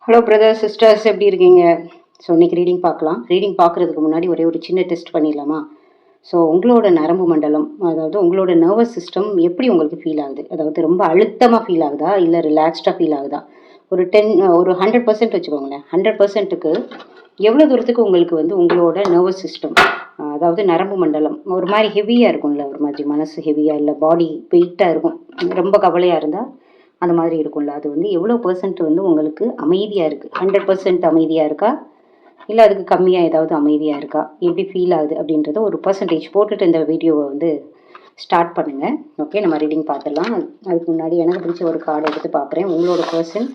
Hello brother sisters, எப்படி இருக்கீங்க? So இன்றைக்கி ரீடிங் பார்க்கலாம். ரீடிங் பார்க்குறதுக்கு முன்னாடி ஒரே ஒரு சின்ன டெஸ்ட் பண்ணிடலாமா? ஸோ உங்களோட நரம்பு மண்டலம், அதாவது உங்களோட நர்வஸ் சிஸ்டம் எப்படி உங்களுக்கு ஃபீல் ஆகுது? அதாவது ரொம்ப அழுத்தமாக ஃபீல் ஆகுதா, இல்லை ரிலாக்ஸ்டாக ஃபீல் ஆகுதா? ஒரு 100% வச்சுக்கோங்களேன். 100%க்கு எவ்வளோ தூரத்துக்கு உங்களுக்கு வந்து உங்களோட நர்வஸ் சிஸ்டம், அதாவது நரம்பு மண்டலம் ஒரு மாதிரி ஹெவியாக இருக்கும்ல, ஒரு மாதிரி மனசு ஹெவியாக, இல்லை பாடி வெயிட்டாக இருக்கும், ரொம்ப கவலையாக இருந்தால் அந்த மாதிரி இருக்கும்ல, அது வந்து எவ்வளோ பெர்சன்ட் வந்து உங்களுக்கு அமைதியாக இருக்குது? 100% அமைதியாக இருக்கா, இல்லை அதுக்கு கம்மியாக ஏதாவது அமைதியாக இருக்கா, எப்படி ஃபீல் ஆகுது அப்படின்றத ஒரு பர்சன்டேஜ் போட்டுட்டு இந்த வீடியோவை வந்து ஸ்டார்ட் பண்ணுங்கள். ஓகே, நம்ம ரீடிங் பார்த்துடலாம். அதுக்கு முன்னாடி எனக்கு பிடிச்ச ஒரு கார்டு எடுத்து பார்க்குறேன். உங்களோட பர்சன்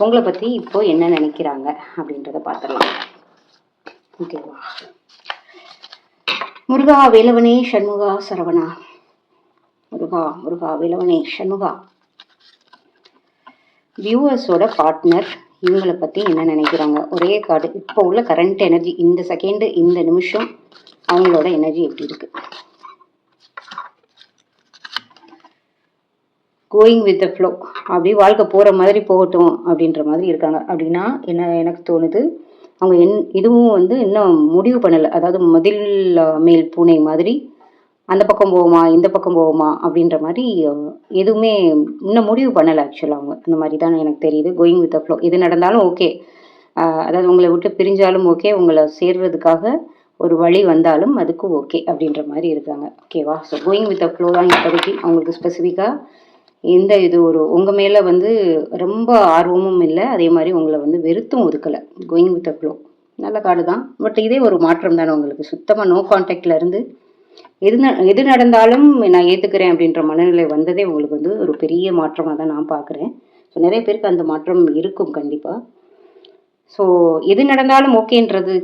உங்களை பற்றி இப்போது என்ன நினைக்கிறாங்க அப்படின்றத பார்த்துடலாம். ஓகேவா? முருகா வேலவனே சண்முகா சரவணா. முருகா முருகா வேலவனே சண்முகா. வியூவர்ஸோட பார்ட்னர் இவங்களை பற்றி என்ன நினைக்கிறாங்க? ஒரே கார்டு. இப்போ உள்ள கரண்ட் எனர்ஜி, இந்த செகண்டு, இந்த நிமிஷம் அவங்களோட எனர்ஜி எப்படி இருக்கு? கோயிங் வித் த ஃப்ளோ, அப்படி வாழ்க்கை போகிற மாதிரி போகட்டும் அப்படின்ற மாதிரி இருக்காங்க. அப்படின்னா என்ன எனக்கு தோணுது, அவங்க இதுவும் வந்து இன்னும் முடிவு பண்ணலை. அதாவது மதில் மேல் பூனை மாதிரி அந்த பக்கம் போவோமா இந்த பக்கம் போவோமா அப்படின்ற மாதிரி எதுவுமே இன்னும் முடிவு பண்ணலை. ஆக்சுவலாக அவங்க அந்த மாதிரி தான் எனக்கு தெரியுது. கோயிங் வித் த ஃப்ளோ, எது நடந்தாலும் ஓகே. அதாவது உங்களை விட்டு பிரிஞ்சாலும் ஓகே, உங்களை சேர்றதுக்காக ஒரு வழி வந்தாலும் அதுக்கும் ஓகே அப்படின்ற மாதிரி இருக்காங்க. ஓகேவா? So going with the flow தான் இப்போதைக்கு அவங்களுக்கு ஸ்பெசிஃபிக்காக. எந்த இது ஒரு உங்கள் மேலே வந்து ரொம்ப ஆர்வமும் இல்லை, அதே மாதிரி உங்களை வந்து வெறுத்தும் ஒதுக்கலை. கோயிங் வித் த ஃப்ளோ நல்ல கார்டு தான். பட் இதே ஒரு மாற்றம் தானே உங்களுக்கு. சுத்தமாக நோ கான்டாக்டில் இருந்து எது நடந்தாலும் நான் ஏற்றுக்கிறேன் அப்படின்ற மனநிலை வந்ததே உங்களுக்கு வந்து ஒரு பெரிய மாற்றமாக தான் நான் பார்க்குறேன். ஸோ நிறைய பேருக்கு அந்த மாற்றம் இருக்கும் கண்டிப்பாக. ஸோ எது நடந்தாலும் ஓகேன்றது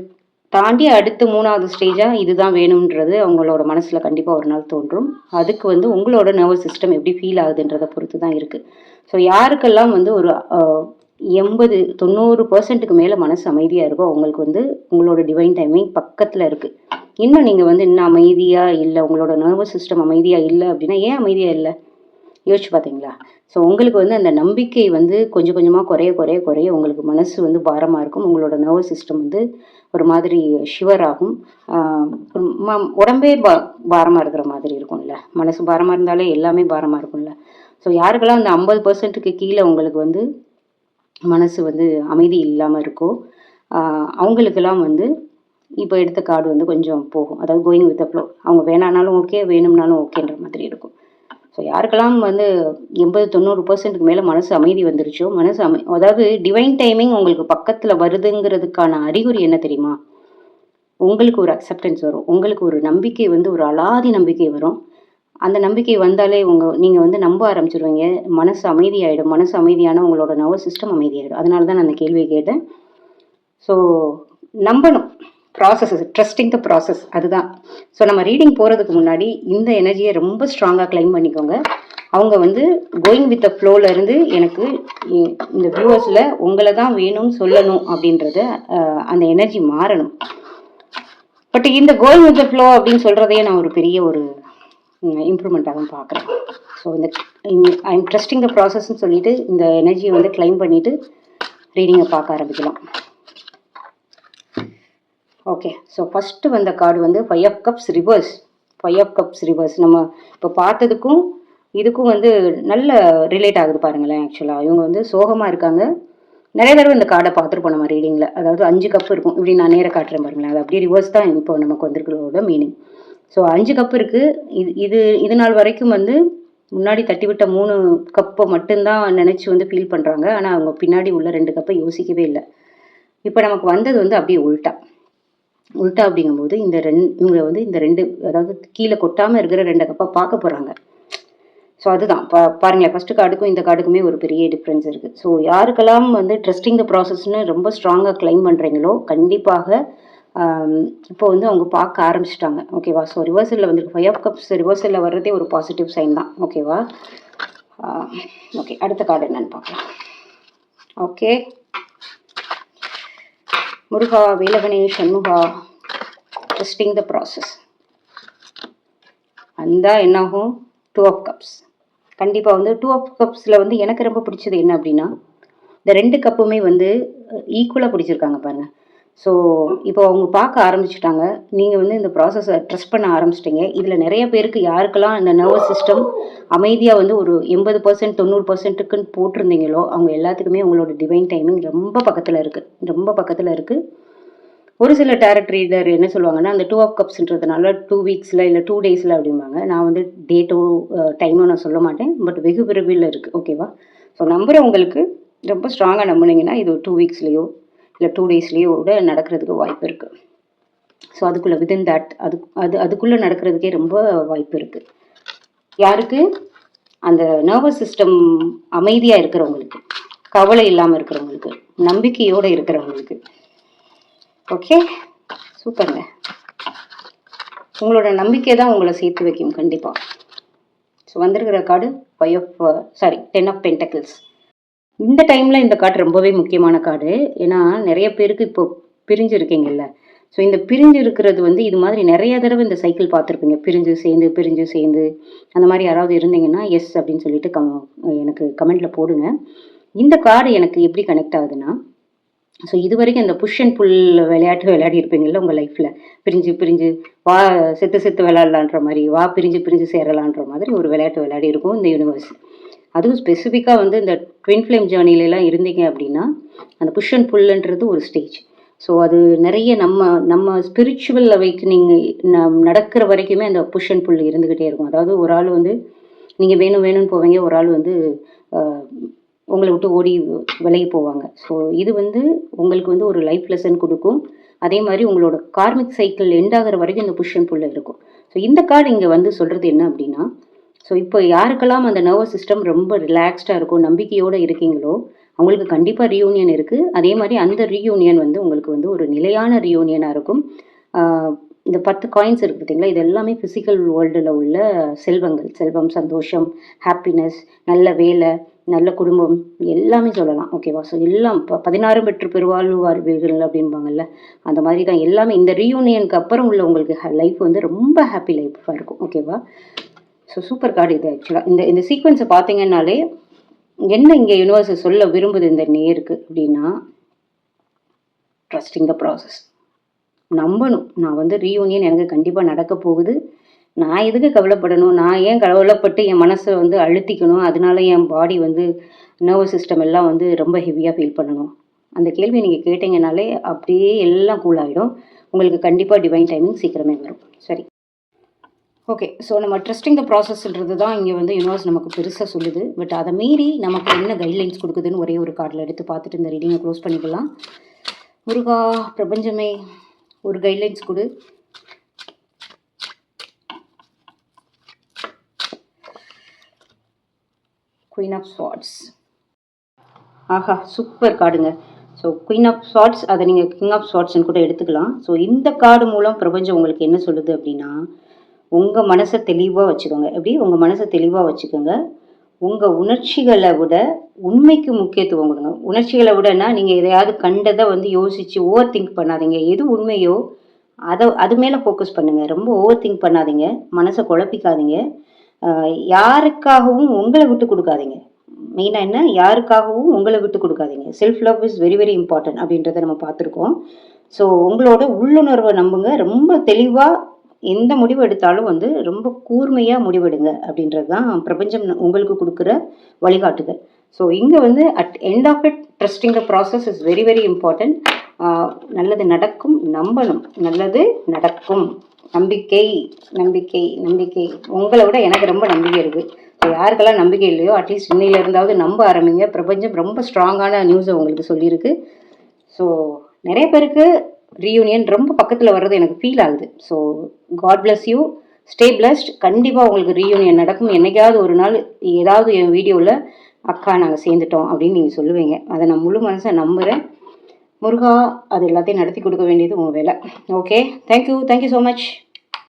தாண்டி அடுத்து 3வது ஸ்டேஜாக இதுதான் வேணுன்றது அவங்களோட மனசில் கண்டிப்பாக ஒரு நாள் தோன்றும். அதுக்கு வந்து உங்களோட நர்வஸ் சிஸ்டம் எப்படி ஃபீல் ஆகுதுன்றதை பொறுத்து தான் இருக்குது. ஸோ யாருக்கெல்லாம் வந்து ஒரு 80-90%க்கு மேலே மனசு அமைதியாக இருக்கோ அவங்களுக்கு வந்து உங்களோட டிவைன் டைமிங் பக்கத்தில் இருக்குது. இன்னும் நீங்கள் வந்து இன்னும் அமைதியாக இல்லை, உங்களோட நர்வஸ் சிஸ்டம் அமைதியாக இல்லை அப்படின்னா ஏன் அமைதியாக இல்லை யோசிச்சு பார்த்தீங்களா? ஸோ உங்களுக்கு வந்து அந்த நம்பிக்கை வந்து கொஞ்சம் கொஞ்சமாக குறைய குறைய குறைய உங்களுக்கு மனசு வந்து பாரமாக இருக்கும். உங்களோட நர்வஸ் சிஸ்டம் வந்து ஒரு மாதிரி ஷிவர் ஆகும். உடம்பே பாரமாக இருக்கிற மாதிரி இருக்கும்ல. மனசு பாரமாக இருந்தாலே எல்லாமே பாரமாக இருக்கும்ல. ஸோ யாருக்கெல்லாம் அந்த 50%க்கு கீழே உங்களுக்கு வந்து மனசு வந்து அமைதி இல்லாமல் இருக்கோ அவங்களுக்கெல்லாம் வந்து இப்போ எடுத்த கார்டு வந்து கொஞ்சம் போகும். அதாவது கோயிங் வித் த ஃப்ளோ, அவங்க வேணானாலும் ஓகே, வேணும்னாலும் ஓகேன்ற மாதிரி இருக்கும். ஸோ யாருக்கெல்லாம் வந்து 80-90%க்கு மேலே மனசு அமைதி வந்துருச்சோ, அதாவது டிவைன் டைமிங் உங்களுக்கு பக்கத்தில் வருதுங்கிறதுக்கான அறிகுறி என்ன தெரியுமா? உங்களுக்கு ஒரு அக்செப்டன்ஸ் வரும், உங்களுக்கு ஒரு நம்பிக்கை வந்து ஒரு அலாதி நம்பிக்கை வரும். அந்த நம்பிக்கை வந்தாலே நீங்கள் வந்து நம்ப ஆரம்பிச்சிருவீங்க. மனசு அமைதியாகிடும். மனசு அமைதியான உங்களோட நர்வஸ் சிஸ்டம் அமைதியாகிடும். அதனால தான் நான் அந்த கேள்வியை கேட்டேன். ஸோ நம்பணும், ப்ராசஸ், ட்ரஸ்டிங் த ப்ராசஸ், அதுதான். ஸோ நம்ம ரீடிங் போகிறதுக்கு முன்னாடி இந்த எனர்ஜியை ரொம்ப ஸ்ட்ராங்காக கிளைம் பண்ணிக்கோங்க. அவங்க வந்து கோயிங் வித் த ஃப்ளோலேருந்து எனக்கு இந்த வியூவர்ஸில் உங்களை தான் வேணும்னு சொல்லணும் அப்படின்றத அந்த எனர்ஜி மாறணும். பட் இந்த கோயிங் வித் த ஃப்ளோ அப்படின்னு சொல்கிறதையே நான் ஒரு பெரிய ஒரு இம்ப்ரூவ்மெண்ட்டாக தான் பார்க்குறேன். ஸோ இந்த ஐ எம் ட்ரஸ்டிங் த ப்ராசஸ்ன்னு சொல்லிட்டு இந்த எனர்ஜியை வந்து கிளைம் பண்ணிவிட்டு ரீடிங்கை பார்க்க ஆரம்பிக்கலாம். ஓகே, ஸோ ஃபஸ்ட்டு வந்த கார்டு வந்து 5 of Cups reverse. 5 of Cups reverse நம்ம இப்போ பார்த்ததுக்கும் இதுக்கும் வந்து நல்ல ரிலேட் ஆகுது பாருங்களேன். ஆக்சுவலாக இவங்க வந்து சோகமாக இருக்காங்க. நிறைய தடவை இந்த கார்டை பார்த்துருப்போம் நம்ம ரீடிங்கில். அதாவது 5 கப் இருக்கும். இப்படி நான் நேராக காட்டுறேன் பாருங்களேன். அது அப்படியே ரிவர்ஸ் தான் இப்போ நமக்கு வந்திருக்கிறதோட மீனிங். ஸோ 5 கப் இருக்குது. இது நாள் வரைக்கும் வந்து முன்னாடி தட்டி விட்ட 3 கப்பை மட்டும்தான் நினச்சி வந்து ஃபீல் பண்ணுறாங்க. ஆனால் அவங்க பின்னாடி உள்ள 2 கப்பை யோசிக்கவே இல்லை. இப்போ நமக்கு வந்தது வந்து அப்படியே உல்ட்டா அப்படிங்கும்போது இவங்க வந்து இந்த 2, அதாவது கீழே கொட்டாமல் இருக்கிற 2 கப்பை பார்க்க போகிறாங்க. ஸோ அதுதான் பாருங்களேன், ஃபஸ்ட்டு கார்டுக்கும் இந்த கார்டுக்குமே ஒரு பெரிய டிஃப்ரென்ஸ் இருக்குது. ஸோ யாருக்கெல்லாம் வந்து ட்ரஸ்டிங் த ப்ராசஸ்ன்னு ரொம்ப ஸ்ட்ராங்காக கிளைம் பண்ணுறீங்களோ கண்டிப்பாக இப்போ வந்து அவங்க பார்க்க ஆரம்பிச்சிட்டாங்க. ஓகேவா? ஸோ ரிவர்சலில் வந்துருக்கு 5 of Cups ரிவர்சலில் வர்றதே ஒரு பாசிட்டிவ் சைன் தான். ஓகேவா? ஓகே, அடுத்த கார்டு என்னன்னு பார்க்கலாம். ஓகே, முருகா வேலவனே சண்முகா, ட்ரஸ்டிங் த ப்ராசஸ். அந்த என்னாகும் 2 of Cups. கண்டிப்பாக வந்து 2 of Cupஸில் வந்து எனக்கு ரொம்ப பிடிச்சது என்ன அப்படின்னா, இந்த 2 கப்புமே வந்து ஈக்குவலாக பிடிச்சிருக்காங்க பாருங்கள். ஸோ இப்போ அவங்க பார்க்க ஆரம்பிச்சுட்டாங்க. நீங்கள் வந்து இந்த ப்ராசஸை ட்ரஸ்ட் பண்ண ஆரம்பிச்சிட்டிங்க. இதில் நிறைய பேருக்கு யாருக்கெல்லாம் இந்த நர்வஸ் சிஸ்டம் அமைதியாக வந்து ஒரு 80% 90%க்குன்னு போட்டிருந்தீங்களோ அவங்க எல்லாத்துக்குமே உங்களோட டிவைன் டைமிங் ரொம்ப பக்கத்தில் இருக்குது, ரொம்ப பக்கத்தில் இருக்குது. ஒரு சில டேரக்ட் ரீடர் என்ன சொல்லுவாங்கன்னா, அந்த 2 ஆஃப் கப்ஸ்ன்றதுனால 2 வீக்ஸில் இல்லை 2 டேஸில் அப்படிம்பாங்க. நான் வந்து டேட்டோ டைமும் நான் சொல்ல மாட்டேன். பட் வெகு விரைவில் இருக்குது. ஓகேவா? ஸோ நம்புகிறேன் உங்களுக்கு ரொம்ப ஸ்ட்ராங்காக நம்பினீங்கன்னா இது 2 வீக்ஸ்லேயோ இல்லை 2 டேஸ்லேயோ கூட நடக்கிறதுக்கு வாய்ப்பு இருக்குது. ஸோ அதுக்குள்ளே வித்தின் தட் அதுக்குள்ளே நடக்கிறதுக்கே ரொம்ப வாய்ப்பு இருக்குது. யாருக்கு? அந்த நர்வஸ் சிஸ்டம் அமைதியாக இருக்கிறவங்களுக்கு, கவலை இல்லாமல் இருக்கிறவங்களுக்கு, நம்பிக்கையோடு இருக்கிறவங்களுக்கு. ஓகே, சூப்பருங்க. உங்களோட நம்பிக்கை தான் உங்களை சேர்த்து வைக்கும் கண்டிப்பாக. ஸோ வந்திருக்கிற கார்டு 10 ஆஃப் பென்டக்கிள்ஸ். இந்த டைமில் இந்த கார்டு ரொம்பவே முக்கியமான கார்டு. ஏன்னா நிறைய பேருக்கு இப்போ பிரிஞ்சு இருக்கீங்கல்ல. ஸோ இந்த பிரிஞ்சு இருக்கிறது வந்து இது மாதிரி நிறைய தடவை இந்த சைக்கிள் பார்த்துருப்பீங்க. பிரிஞ்சு சேர்ந்து அந்த மாதிரி யாராவது இருந்தீங்கன்னா எஸ் அப்படின்னு சொல்லிட்டு எனக்கு கமெண்ட்டில் போடுங்க. இந்த கார்டு எனக்கு எப்படி கனெக்ட் ஆகுதுன்னா, ஸோ இது வரைக்கும் இந்த புஷ் அண்ட் புல் விளையாட்டு விளையாடி இருப்பீங்கள்ல உங்கள் லைஃப்பில். பிரிஞ்சு வா செத்து விளையாடலான்ற மாதிரி, வா பிரிஞ்சு சேரலான்ற மாதிரி ஒரு விளையாட்டு விளையாடி இருக்கும் இந்த யூனிவர்ஸ். அதுவும் ஸ்பெசிஃபிக்காக வந்து இந்த ட்வின் ஃப்ளேம் ஜேர்னிலெலாம் இருந்தீங்க அப்படின்னா அந்த புஷ் அண்ட் புல்லுன்றது ஒரு ஸ்டேஜ். ஸோ அது நிறைய நம்ம ஸ்பிரிச்சுவல் அவைக்கனிங் நடக்கிற வரைக்குமே அந்த புஷ் அண்ட் புல் இருந்துக்கிட்டே இருக்கும். அதாவது ஒரு ஆள் வந்து நீங்கள் வேணும்னு போவீங்க, ஒரு ஆள் வந்து உங்களை விட்டு ஓடி விலகி போவாங்க. ஸோ இது வந்து உங்களுக்கு வந்து ஒரு லைஃப் லெசன் கொடுக்கும். அதே மாதிரி உங்களோட கார்மிக் சைக்கிள் எண்ட் ஆகிற வரைக்கும் இந்த புஷ் அண்ட் புல்ல இருக்கும். ஸோ இந்த கார்டு இங்கே வந்து சொல்கிறது என்ன அப்படின்னா, ஸோ இப்போ யாருக்கெல்லாம் அந்த நர்வஸ் சிஸ்டம் ரொம்ப ரிலாக்ஸ்டாக இருக்கும், நம்பிக்கையோடு இருக்கீங்களோ அவங்களுக்கு கண்டிப்பாக ரீயூனியன் இருக்குது. அதே மாதிரி அந்த ரீயூனியன் வந்து உங்களுக்கு வந்து ஒரு நிலையான ரீயூனியனாக இருக்கும். இந்த 10 காயின்ஸ் இருக்குது பார்த்தீங்களா, இது எல்லாமே ஃபிசிக்கல் வேர்ல்டில் உள்ள செல்வம், சந்தோஷம், ஹாப்பினஸ், நல்ல வேலை, நல்ல குடும்பம் எல்லாமே சொல்லலாம். ஓகேவா? ஸோ எல்லாம் இப்போ 16 பெற்று பெருவாழ்வார்கள் அப்படின்பாங்கல்ல, அந்த மாதிரி தான் எல்லாமே இந்த ரீயூனியனுக்கு அப்புறம் உள்ள உங்களுக்கு லைஃப் வந்து ரொம்ப ஹாப்பி லைஃபாக இருக்கும். ஓகேவா? ஸோ சூப்பர் கார்டு இது. ஆக்சுவலாக இந்த சீக்வன்ஸை பார்த்தீங்கன்னாலே என்ன இங்கே யூனிவர்ஸை சொல்ல விரும்புது இந்த நேருக்கு அப்படின்னா, ட்ரஸ்டிங் த ப்ராசஸ். நம்பணும். நான் வந்து ரீயூனியன் எனக்கு கண்டிப்பாக நடக்க போகுது. நான் எதுக்கு கவலைப்படணும்? நான் ஏன் கவலைப்பட்டு என் மனசை வந்து அழுத்திக்கணும்? அதனால என் பாடி வந்து நர்வஸ் சிஸ்டம் எல்லாம் வந்து ரொம்ப ஹெவியாக ஃபீல் பண்ணணும்? அந்த கேள்வியை நீங்கள் கேட்டீங்கனாலே அப்படியே எல்லாம் கூல் ஆகிடும். உங்களுக்கு கண்டிப்பாக டிவைன் டைமிங் சீக்கிரமே வரும். சரி, ஓகே. ஸோ நம்ம ட்ரஸ்டிங் த ப்ராசஸ்ன்றது தான் இங்கே வந்து யூனிவர்ஸ் நமக்கு பெருசாக சொல்லுது. பட் அதை மீறி நமக்கு என்ன கைட்லைன்ஸ் கொடுக்குதுன்னு ஒரே ஒரு கார்டில் எடுத்து பார்த்துட்டு இந்த ரீடிங்கை க்ளோஸ் பண்ணிக்கலாம். முருகா, பிரபஞ்சமே ஒரு கைட்லைன்ஸ் கொடு. Queen of swords. ஆஹா, சூப்பர் கார்டுங்க. ஸோ குயின் ஆஃப் ஸ்வார்ட்ஸ், அதை நீங்கள் கிங் ஆஃப் ஸ்வார்ட்ஸ்ன்னு கூட எடுத்துக்கலாம். ஸோ இந்த கார்டு மூலம் பிரபஞ்சம் உங்களுக்கு என்ன சொல்லுது அப்படின்னா, உங்கள் மனசை தெளிவாக வச்சுக்கோங்க. எப்படி? உங்கள் மனசை தெளிவாக வச்சுக்கோங்க. உங்கள் உணர்ச்சிகளை விட உண்மைக்கு முக்கியத்துவம் கொடுங்க. உணர்ச்சிகளை விடனா நீங்கள் எதையாவது கண்டதை வந்து யோசித்து ஓவர் திங்க் பண்ணாதீங்க. எது உண்மையோ அது மேலே ஃபோக்கஸ் பண்ணுங்கள். ரொம்ப ஓவர் திங்க் பண்ணாதீங்க, மனசை குழப்பிக்காதீங்க. யாருக்காகவும் உங்களை விட்டு கொடுக்காதீங்க. மெயினாக என்ன, யாருக்காகவும் உங்களை விட்டு கொடுக்காதீங்க. Self love is very very important அப்படின்றத நம்ம பார்த்துருக்கோம். ஸோ உங்களோட உள்ளுணர்வை நம்புங்க. ரொம்ப தெளிவாக எந்த முடிவு எடுத்தாலும் வந்து ரொம்ப கூர்மையாக முடிவெடுங்க அப்படின்றது தான் பிரபஞ்சம் உங்களுக்கு கொடுக்குற வழிகாட்டுதல். ஸோ இங்கே வந்து at end of it trusting the process is very very important. நல்லது நடக்கும், நம்பணும், நல்லது நடக்கும். நம்பிக்கை நம்பிக்கை நம்பிக்கை. உங்களை விட எனக்கு ரொம்ப நம்பிக்கை இருக்குது. ஸோ யாருக்கெல்லாம் நம்பிக்கை இல்லையோ அட்லீஸ்ட் இன்னையில இருந்தாவது நம்ப ஆரம்பிங்க. பிரபஞ்சம் ரொம்ப ஸ்ட்ராங்கான நியூஸை உங்களுக்கு சொல்லியிருக்கு. ஸோ நிறைய பேருக்கு ரீயூனியன் ரொம்ப பக்கத்தில் வர்றது எனக்கு ஃபீல் ஆகுது. So God bless you, stay blessed. கண்டிப்பாக உங்களுக்கு ரீயூனியன் நடக்கும். என்னைக்காவது ஒரு நாள் ஏதாவது என் வீடியோவில் அக்கா நாங்கள் சேர்ந்துட்டோம் அப்படின்னு நீங்கள் சொல்லுவீங்க. அதை நான் முழு மனசை நம்புகிறேன். முருகா, அது எல்லாத்தையும் நடத்தி கொடுக்க வேண்டியது உங்கள் வேலை. Okay, thank you so much.